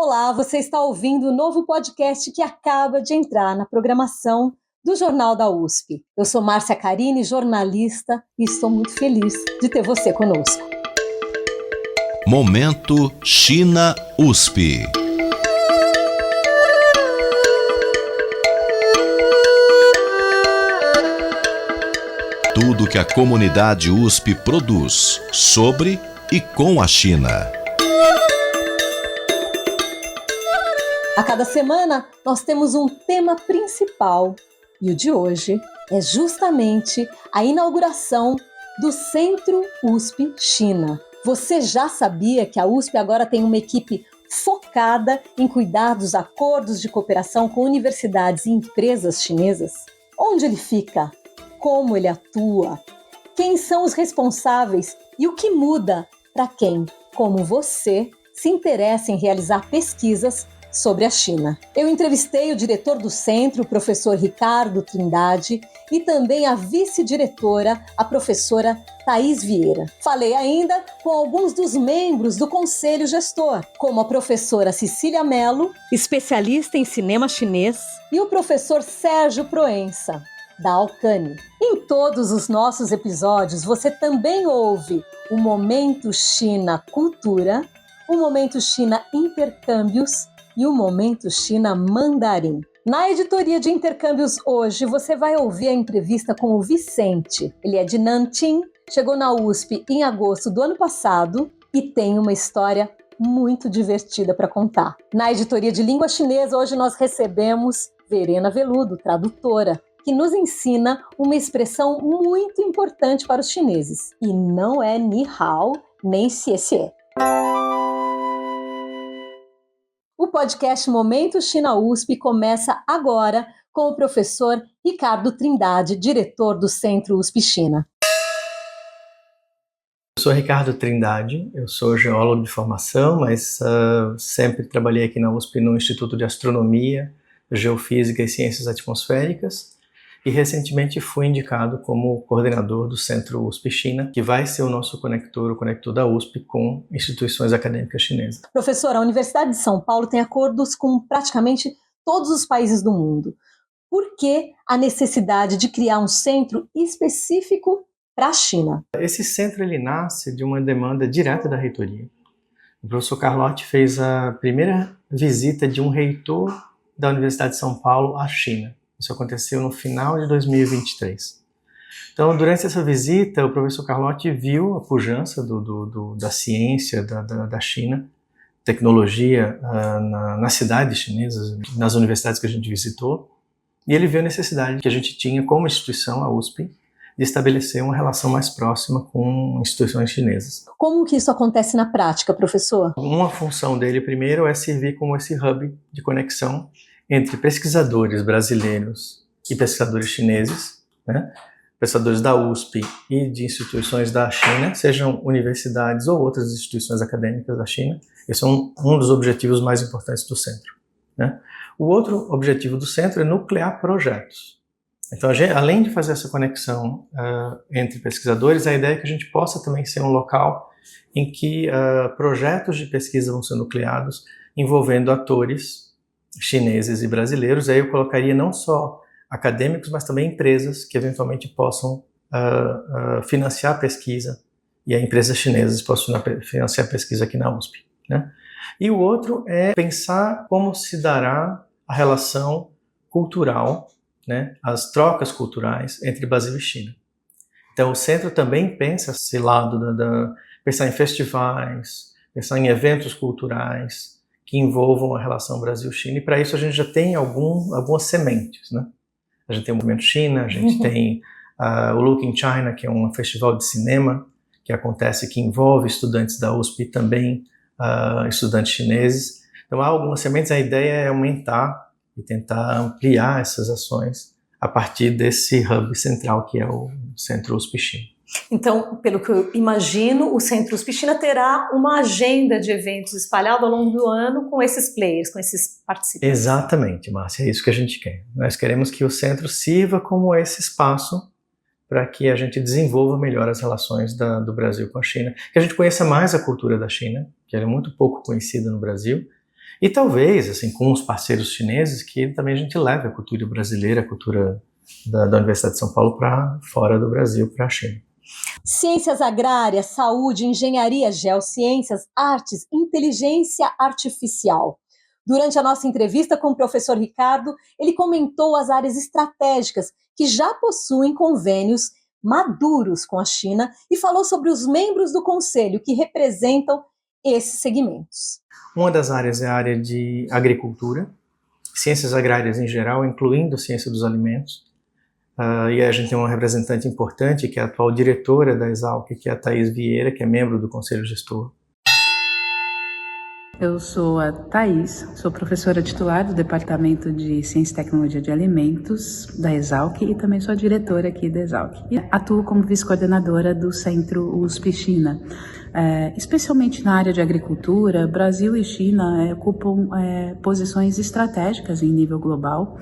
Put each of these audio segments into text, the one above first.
Olá, você está ouvindo o novo podcast que acaba de entrar na programação do Jornal da USP. Eu sou Márcia Carini, jornalista, e estou muito feliz de ter você conosco. Momento China USP. Tudo que a comunidade USP produz sobre e com a China. A cada semana, nós temos um tema principal e o de hoje é justamente a inauguração do Centro USP China. Você já sabia que a USP agora tem uma equipe focada em cuidar dos acordos de cooperação com universidades e empresas chinesas? Onde ele fica? Como ele atua? Quem são os responsáveis e o que muda para quem, como você, se interessa em realizar pesquisas sobre a China. Eu entrevistei o diretor do centro, o professor Ricardo Trindade, e também a vice-diretora, a professora Thaís Vieira. Falei ainda com alguns dos membros do conselho gestor, como a professora Cecília Mello, especialista em cinema chinês, e o professor Sérgio Proença, da Alcane. Em todos os nossos episódios, você também ouve o Momento China Cultura, o Momento China Intercâmbios e o Momento China Mandarim. Na editoria de intercâmbios hoje, você vai ouvir a entrevista com o Vicente. Ele é de Nanjing, chegou na USP em agosto do ano passado e tem uma história muito divertida para contar. Na editoria de língua chinesa, hoje nós recebemos Verena Veludo, tradutora, que nos ensina uma expressão muito importante para os chineses. E não é ni hao, nem xie xie. O podcast Momento China USP começa agora com o professor Ricardo Trindade, diretor do Centro USP China. Eu sou Ricardo Trindade, eu sou geólogo de formação, mas sempre trabalhei aqui na USP no Instituto de Astronomia, Geofísica e Ciências Atmosféricas e recentemente fui indicado como coordenador do Centro USP China, que vai ser o nosso conector, o conector da USP com instituições acadêmicas chinesas. Professor, a Universidade de São Paulo tem acordos com praticamente todos os países do mundo. Por que a necessidade de criar um centro específico para a China? Esse centro ele nasce de uma demanda direta da reitoria. O professor Carlotti fez a primeira visita de um reitor da Universidade de São Paulo à China. Isso aconteceu no final de 2023. Então, durante essa visita, o professor Carlotti viu a pujança da ciência da China, tecnologia nas cidades chinesas, nas universidades que a gente visitou, e ele viu a necessidade que a gente tinha como instituição, a USP, de estabelecer uma relação mais próxima com instituições chinesas. Como que isso acontece na prática, professor? Uma função dele, primeiro, é servir como esse hub de conexão entre pesquisadores brasileiros e pesquisadores chineses, né? Pesquisadores da USP e de instituições da China, sejam universidades ou outras instituições acadêmicas da China. Esse é um dos objetivos mais importantes do centro, né? O outro objetivo do centro é nuclear projetos. Então, além de fazer essa conexão entre pesquisadores, a ideia é que a gente possa também ser um local em que projetos de pesquisa vão ser nucleados, envolvendo atores chineses e brasileiros. Aí eu colocaria não só acadêmicos, mas também empresas que eventualmente possam financiar a pesquisa, e as empresas chinesas possam financiar a pesquisa aqui na USP, né? E o outro é pensar como se dará a relação cultural, né, as trocas culturais entre Brasil e China. Então o centro também pensa esse lado pensar em festivais, pensar em eventos culturais que envolvam a relação Brasil-China, e para isso a gente já tem algumas sementes, né? A gente tem o Movimento China, a gente tem o Look in China, que é um festival de cinema que acontece, que envolve estudantes da USP e também estudantes chineses. Então há algumas sementes, a ideia é aumentar e tentar ampliar essas ações a partir desse hub central que é o Centro USP China. Então, pelo que eu imagino, o Centro USP China terá uma agenda de eventos espalhada ao longo do ano com esses players, com esses participantes. Exatamente, Márcia, é isso que a gente quer. Nós queremos que o centro sirva como esse espaço para que a gente desenvolva melhor as relações do Brasil com a China, que a gente conheça mais a cultura da China, que ela é muito pouco conhecida no Brasil, E talvez, assim, com os parceiros chineses, que também a gente leve a cultura brasileira, a cultura da Universidade de São Paulo para fora do Brasil, para a China. Ciências agrárias, saúde, engenharia, geociências, artes, inteligência artificial. Durante a nossa entrevista com o professor Ricardo, ele comentou as áreas estratégicas que já possuem convênios maduros com a China e falou sobre os membros do conselho que representam esses segmentos. Uma das áreas é a área de agricultura, ciências agrárias em geral, incluindo ciência dos alimentos. E a gente tem uma representante importante, que é a atual diretora da Exalc, que é a Thaís Vieira, que é membro do Conselho Gestor. Eu sou a Thaís, sou professora titular do Departamento de Ciência e Tecnologia de Alimentos da Exalc e também sou a diretora aqui da Exalc. E atuo como vice-coordenadora do Centro USP-China. Especialmente na área de agricultura, Brasil e China ocupam posições estratégicas em nível global.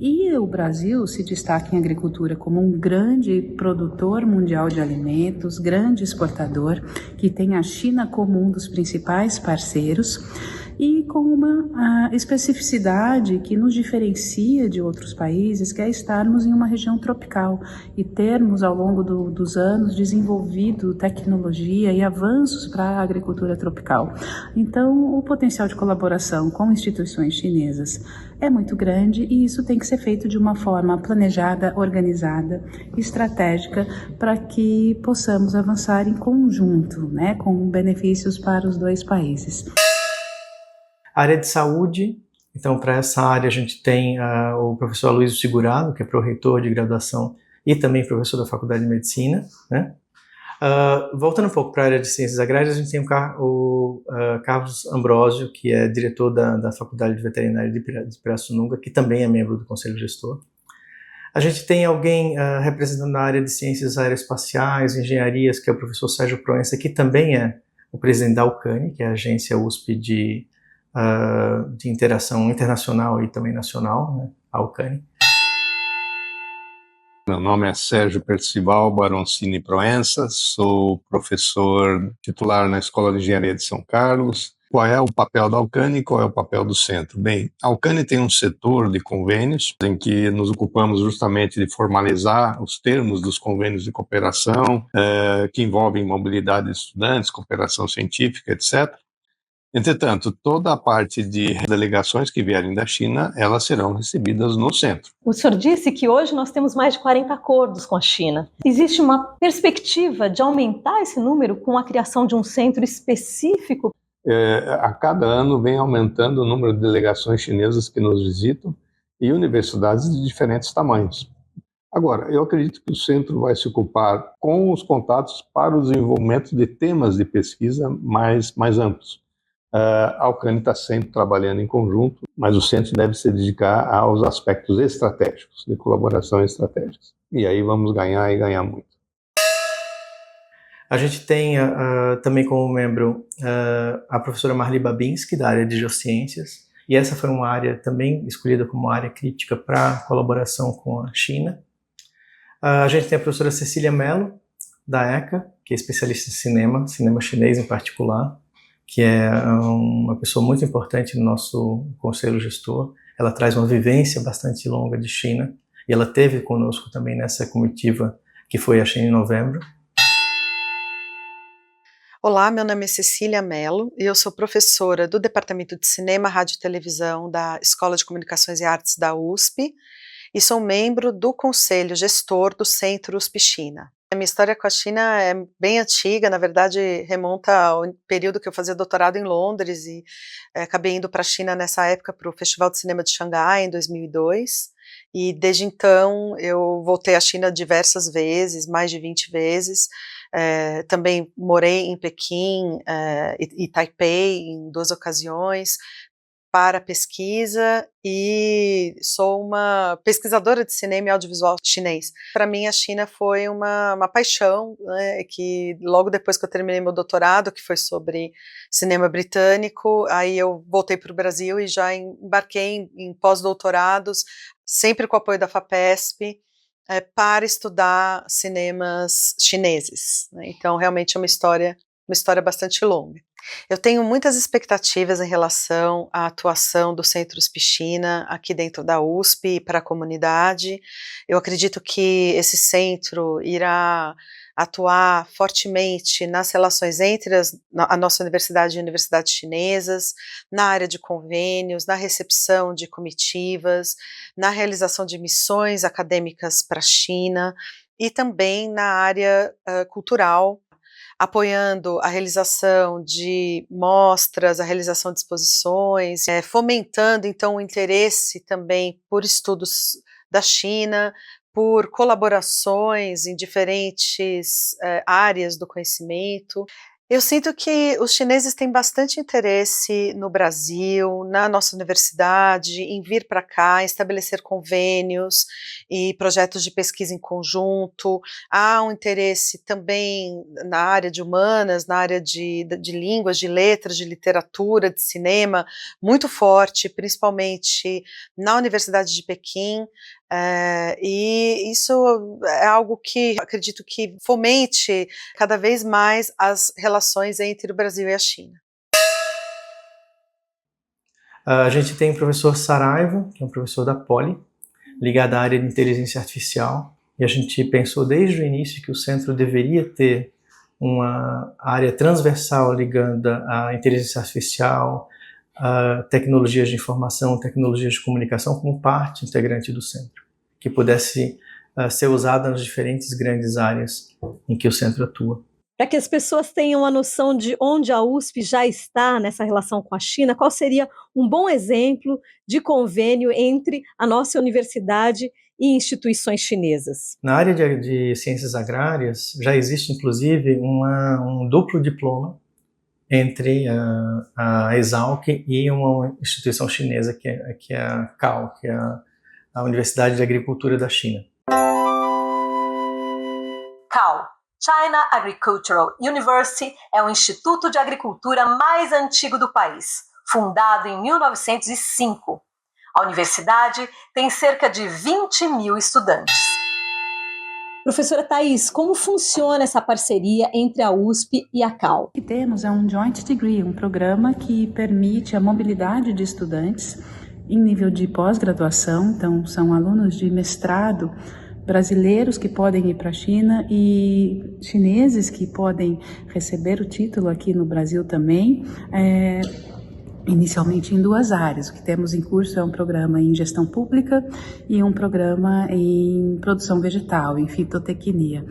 E o Brasil se destaca em agricultura como um grande produtor mundial de alimentos, grande exportador, que tem a China como um dos principais parceiros e com uma especificidade que nos diferencia de outros países, que é estarmos em uma região tropical e termos ao longo dos anos desenvolvido tecnologia e avanços para a agricultura tropical. Então, o potencial de colaboração com instituições chinesas é muito grande e isso tem que ser feito de uma forma planejada, organizada, estratégica, para que possamos avançar em conjunto, né, com benefícios para os dois países. A área de saúde, então para essa área a gente tem o professor Aloysio Segurado, que é pró-reitor de graduação e também professor da Faculdade de Medicina, né? Voltando um pouco para a área de ciências agrárias, a gente tem o Carlos Ambrósio, que é diretor da Faculdade de Veterinária de Pirassununga, que também é membro do Conselho Gestor. A gente tem alguém representando a área de ciências aeroespaciais, engenharias, que é o professor Sérgio Proença, que também é o presidente da Alcane, que é a agência USP de interação internacional e também nacional, né? A Alcane. Meu nome é Sérgio Percival Baroncini Proença, sou professor titular na Escola de Engenharia de São Carlos. Qual é o papel da Alcane e qual é o papel do centro? Bem, a Alcane tem um setor de convênios em que nos ocupamos justamente de formalizar os termos dos convênios de cooperação, que envolvem mobilidade de estudantes, cooperação científica, etc. Entretanto, toda a parte de delegações que vierem da China, elas serão recebidas no centro. O senhor disse que hoje nós temos mais de 40 acordos com a China. Existe uma perspectiva de aumentar esse número com a criação de um centro específico? A cada ano vem aumentando o número de delegações chinesas que nos visitam e universidades de diferentes tamanhos. Agora, eu acredito que o centro vai se ocupar com os contatos para o desenvolvimento de temas de pesquisa mais amplos. A Alcane está sempre trabalhando em conjunto, mas o centro deve se dedicar aos aspectos estratégicos, de colaboração estratégica. E aí vamos ganhar e ganhar muito. A gente tem também como membro a professora Marli Babinski, da área de geociências, e essa foi uma área também escolhida como área crítica para colaboração com a China. A gente tem a professora Cecília Mello, da ECA, que é especialista em cinema chinês em particular, que é uma pessoa muito importante no nosso conselho gestor. Ela traz uma vivência bastante longa de China, e ela esteve conosco também nessa comitiva que foi a China em novembro. Olá, meu nome é Cecília Mello e eu sou professora do Departamento de Cinema, Rádio e Televisão da Escola de Comunicações e Artes da USP e sou membro do Conselho Gestor do Centro USP-China. A minha história com a China é bem antiga, na verdade remonta ao período que eu fazia doutorado em Londres e acabei indo para a China nessa época para o Festival de Cinema de Xangai em 2002 e desde então eu voltei à China diversas vezes, mais de 20 vezes, também morei em Pequim e Taipei em 2 ocasiões, para pesquisa e sou uma pesquisadora de cinema e audiovisual chinês. Para mim a China foi uma paixão, né, que logo depois que eu terminei meu doutorado, que foi sobre cinema britânico, aí eu voltei para o Brasil e já embarquei em pós-doutorados, sempre com o apoio da FAPESP, para estudar cinemas chineses, né? Então realmente é uma história uma história bastante longa. Eu tenho muitas expectativas em relação à atuação do Centro USP-China aqui dentro da USP e para a comunidade. Eu acredito que esse centro irá atuar fortemente nas relações entre a nossa universidade e universidades chinesas, na área de convênios, na recepção de comitivas, na realização de missões acadêmicas para a China e também na área cultural, apoiando a realização de mostras, a realização de exposições, fomentando então o interesse também por estudos da China, por colaborações em diferentes áreas do conhecimento. Eu sinto que os chineses têm bastante interesse no Brasil, na nossa universidade, em vir para cá, estabelecer convênios e projetos de pesquisa em conjunto. Há um interesse também na área de humanas, na área de línguas, de letras, de literatura, de cinema, muito forte, principalmente na Universidade de Pequim. E isso é algo que acredito que fomente cada vez mais as relações entre o Brasil e a China. A gente tem o professor Saraiva, que é um professor da Poli, ligado à área de inteligência artificial, e a gente pensou desde o início que o centro deveria ter uma área transversal ligando à inteligência artificial, a tecnologias de informação, tecnologias de comunicação como parte integrante do centro, que pudesse ser usada nas diferentes grandes áreas em que o centro atua. Para que as pessoas tenham a noção de onde a USP já está nessa relação com a China, qual seria um bom exemplo de convênio entre a nossa universidade e instituições chinesas? Na área de ciências agrárias, já existe inclusive um duplo diploma entre a Exalc e uma instituição chinesa que é a CAO, que é a Universidade de Agricultura da China. CAO, China Agricultural University, é o instituto de agricultura mais antigo do país, fundado em 1905. A universidade tem cerca de 20 mil estudantes. Professora Thais, como funciona essa parceria entre a USP e a CAO? O que temos é um Joint Degree, um programa que permite a mobilidade de estudantes em nível de pós-graduação, então são alunos de mestrado brasileiros que podem ir para a China e chineses que podem receber o título aqui no Brasil também, inicialmente em 2 áreas. O que temos em curso é um programa em gestão pública e um programa em produção vegetal, em fitotecnia.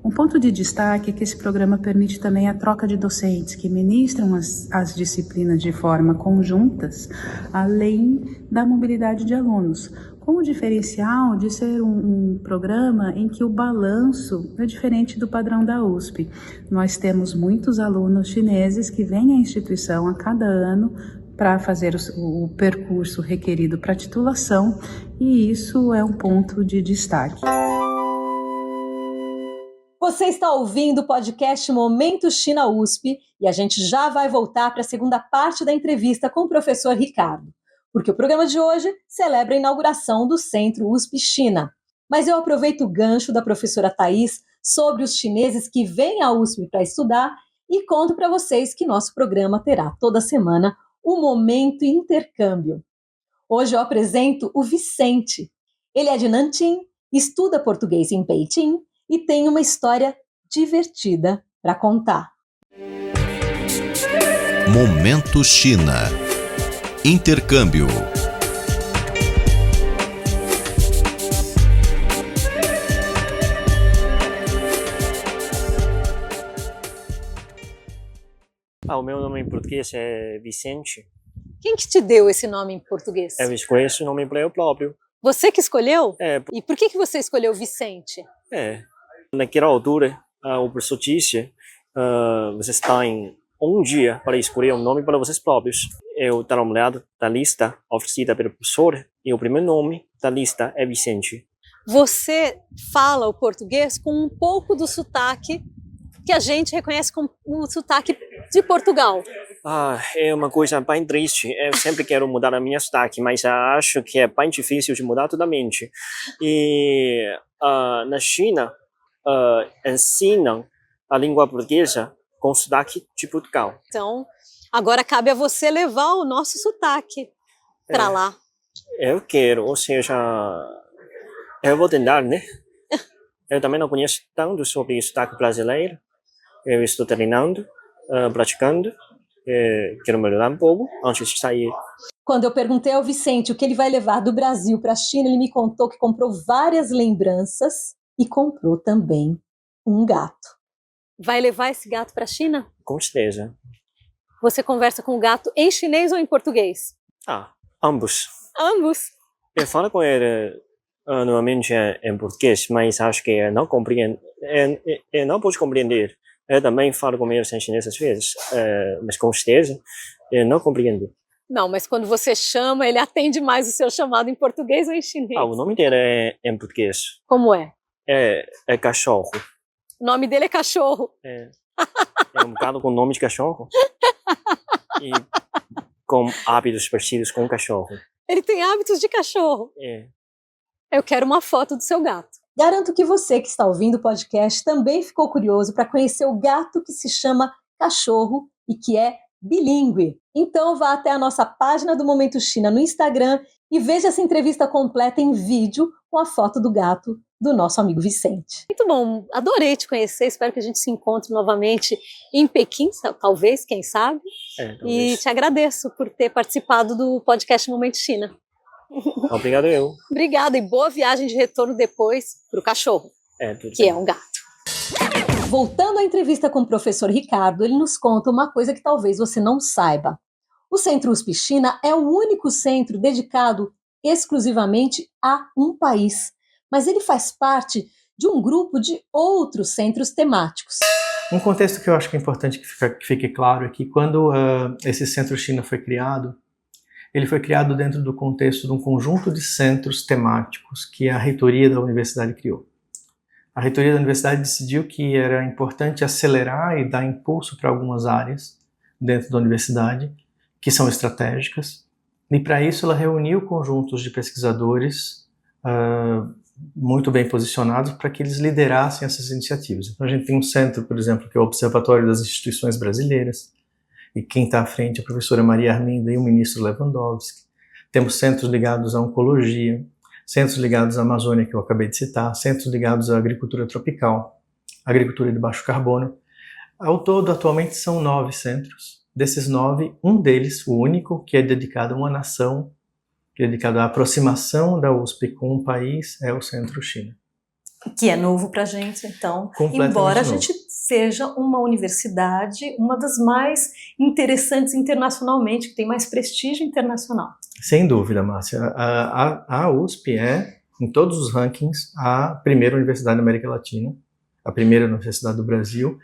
Um ponto de destaque é que esse programa permite também a troca de docentes que ministram as disciplinas de forma conjuntas, além da mobilidade de alunos, com o diferencial de ser um programa em que o balanço é diferente do padrão da USP. Nós temos muitos alunos chineses que vêm à instituição a cada ano para fazer o percurso requerido para titulação, e isso é um ponto de destaque. Você está ouvindo o podcast Momento China USP e a gente já vai voltar para a segunda parte da entrevista com o professor Ricardo, porque o programa de hoje celebra a inauguração do Centro USP-China. Mas eu aproveito o gancho da professora Thais sobre os chineses que vêm à USP para estudar e conto para vocês que nosso programa terá toda semana o Momento Intercâmbio. Hoje eu apresento o Vicente. Ele é de Nanjing, estuda português em Beijing e tem uma história divertida para contar. Momento China. Intercâmbio. O meu nome em português é Vicente. Quem que te deu esse nome em português? Eu escolhi o nome para eu próprio. Você que escolheu? É. E por que você escolheu Vicente? Naquela altura, o professor disse, vocês têm um dia para escolher um nome para vocês próprios. Eu dei uma olhada na lista oferecida pelo professor e o primeiro nome da lista é Vicente. Você fala o português com um pouco do sotaque que a gente reconhece como um sotaque de Portugal. É uma coisa bem triste. Eu sempre quero mudar a minha sotaque, mas acho que é bem difícil de mudar totalmente. E na China, ensinam a língua portuguesa com sotaque de Portugal. Então, agora cabe a você levar o nosso sotaque para lá. Eu quero, ou seja, eu vou tentar, né? Eu também não conheço tanto sobre o sotaque brasileiro. Eu estou treinando, praticando. Quero melhorar um pouco antes de sair. Quando eu perguntei ao Vicente o que ele vai levar do Brasil para a China, ele me contou que comprou várias lembranças e comprou também um gato. Vai levar esse gato para a China? Com certeza. Você conversa com o gato em chinês ou em português? Ambos. Ambos. Eu falo com ele normalmente em português, mas acho que ele não compreende. Ele não pode compreender. Eu também falo com ele em chinês às vezes, mas com certeza ele não compreende. Não, mas quando você chama, ele atende mais o seu chamado em português ou em chinês? O nome dele é em português. Como é? É cachorro. O nome dele é cachorro. É um bocado com nome de cachorro. E com hábitos parecidos com o cachorro. Ele tem hábitos de cachorro. Eu quero uma foto do seu gato. Garanto que você que está ouvindo o podcast também ficou curioso para conhecer o gato que se chama Cachorro e que é bilíngue. Então vá até a nossa página do Momento China no Instagram e veja essa entrevista completa em vídeo com a foto do gato do nosso amigo Vicente. Muito bom, adorei te conhecer, espero que a gente se encontre novamente em Pequim, talvez, quem sabe. E te agradeço por ter participado do podcast Momento China. Obrigado eu. Obrigada e boa viagem de retorno depois para o cachorro, que é um gato. Voltando à entrevista com o professor Ricardo, ele nos conta uma coisa que talvez você não saiba. O Centro USP China é o único centro dedicado exclusivamente a um país, mas ele faz parte de um grupo de outros centros temáticos. Um contexto que eu acho que é importante que fique claro é que quando esse Centro China foi criado, ele foi criado dentro do contexto de um conjunto de centros temáticos que a reitoria da universidade criou. A reitoria da universidade decidiu que era importante acelerar e dar impulso para algumas áreas dentro da universidade que são estratégicas, e para isso ela reuniu conjuntos de pesquisadores muito bem posicionados para que eles liderassem essas iniciativas. Então a gente tem um centro, por exemplo, que é o Observatório das Instituições Brasileiras, e quem está à frente é a professora Maria Arminda e o ministro Lewandowski. Temos centros ligados à oncologia, centros ligados à Amazônia, que eu acabei de citar, centros ligados à agricultura tropical, agricultura de baixo carbono. Ao todo, atualmente, são 9 centros. Desses 9, um deles, o único, que é dedicado a uma nação, que é dedicado à aproximação da USP com um país, é o Centro China. Que é novo para a gente, então, embora a gente seja uma universidade, uma das mais interessantes internacionalmente, que tem mais prestígio internacional. Sem dúvida, Márcia. A USP é, em todos os rankings, a primeira universidade da América Latina, a primeira universidade do Brasil,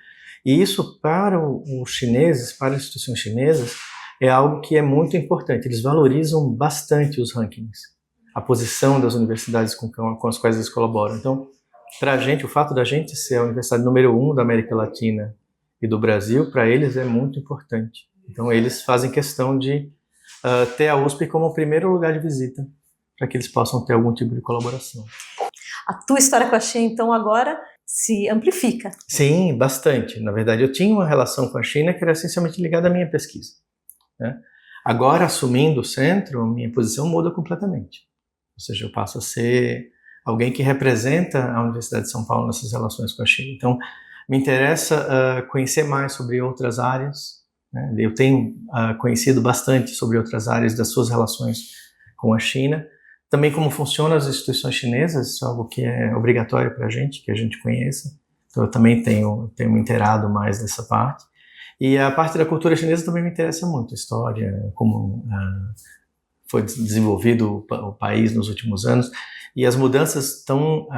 e isso para os chineses, para as instituições chinesas, é algo que é muito importante. Eles valorizam bastante os rankings, a posição das universidades com as quais eles colaboram. Então, para a gente, o fato da gente ser a universidade número 1 da América Latina e do Brasil, para eles é muito importante. Então, eles fazem questão de ter a USP como o primeiro lugar de visita, para que eles possam ter algum tipo de colaboração. A tua história com a China, então, agora se amplifica. Sim, bastante. Na verdade, eu tinha uma relação com a China que era essencialmente ligada à minha pesquisa, né? Agora, assumindo o centro, minha posição muda completamente. Ou seja, eu passo a ser alguém que representa a Universidade de São Paulo nessas relações com a China. Então, me interessa conhecer mais sobre outras áreas, né? Eu tenho conhecido bastante sobre outras áreas das suas relações com a China. Também como funcionam as instituições chinesas, isso é algo que é obrigatório para a gente, que a gente conheça. Então, eu também tenho me inteirado mais dessa parte. E a parte da cultura chinesa também me interessa muito, a história, como foi desenvolvido o país nos últimos anos, e as mudanças tão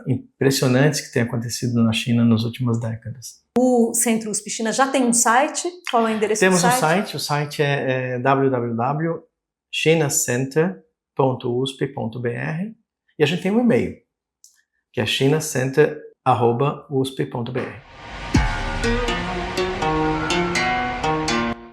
impressionantes que têm acontecido na China nas últimas décadas. O Centro USP China já tem um site? Qual é o endereço do site? Temos um site, o site é www.chinacenter.usp.br, e a gente tem um e-mail, que é chinacenter@usp.br.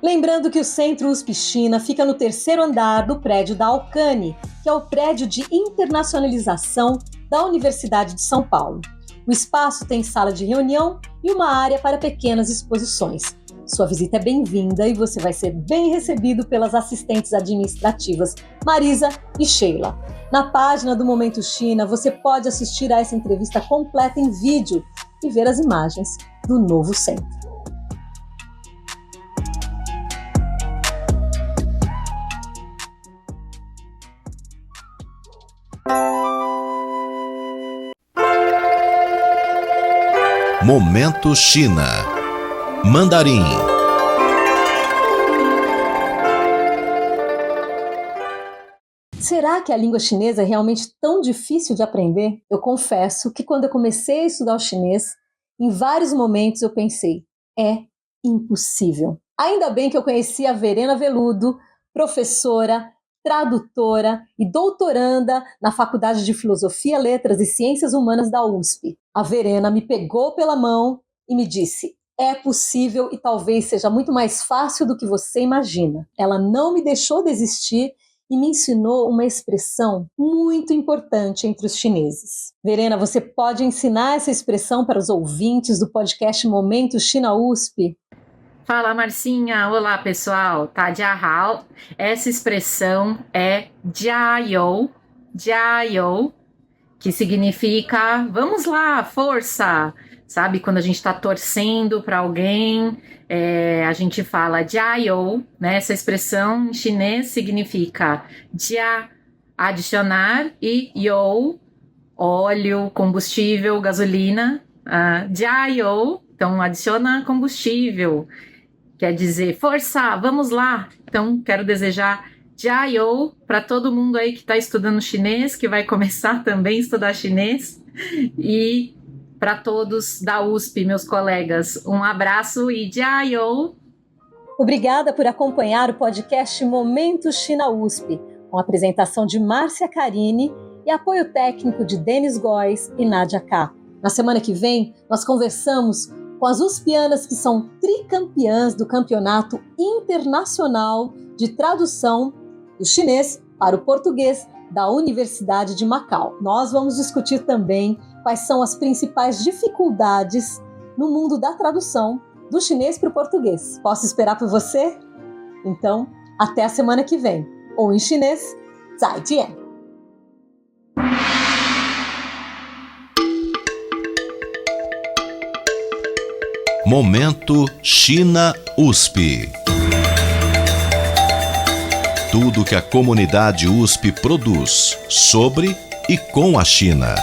Lembrando que o Centro USP China fica no 3º andar do prédio da Alcani, que é o prédio de internacionalização da Universidade de São Paulo. O espaço tem sala de reunião e uma área para pequenas exposições. Sua visita é bem-vinda e você vai ser bem recebido pelas assistentes administrativas Marisa e Sheila. Na página do Momento China, você pode assistir a essa entrevista completa em vídeo e ver as imagens do novo centro. Momento China. Mandarim. Será que a língua chinesa é realmente tão difícil de aprender? Eu confesso que quando eu comecei a estudar o chinês, em vários momentos eu pensei, é impossível. Ainda bem que eu conheci a Verena Veludo, professora, tradutora e doutoranda na Faculdade de Filosofia, Letras e Ciências Humanas da USP. A Verena me pegou pela mão e me disse, é possível e talvez seja muito mais fácil do que você imagina. Ela não me deixou desistir e me ensinou uma expressão muito importante entre os chineses. Verena, você pode ensinar essa expressão para os ouvintes do podcast Momento China USP? Fala, Marcinha! Olá, pessoal! Tadjahao! Essa expressão é jiayou, jiayou, que significa vamos lá, força! Sabe, quando a gente está torcendo para alguém, a gente fala jiayou, né? Essa expressão em chinês significa jia, adicionar, e you, óleo, combustível, gasolina. Jiayou, então adiciona combustível. Quer dizer, força, vamos lá! Então, quero desejar jiayou para todo mundo aí que está estudando chinês, que vai começar também a estudar chinês. E para todos da USP, meus colegas, um abraço e jiayou! Obrigada por acompanhar o podcast Momento China USP, com a apresentação de Márcia Carini e apoio técnico de Denis Góes e Nádia K. Na semana que vem, nós conversamos com as uspianas que são tricampeãs do Campeonato Internacional de Tradução do Chinês para o Português da Universidade de Macau. Nós vamos discutir também quais são as principais dificuldades no mundo da tradução do chinês para o português. Posso esperar por você? Então, até a semana que vem. Ou em chinês, 再见! Momento China USP. Tudo que a comunidade USP produz sobre e com a China.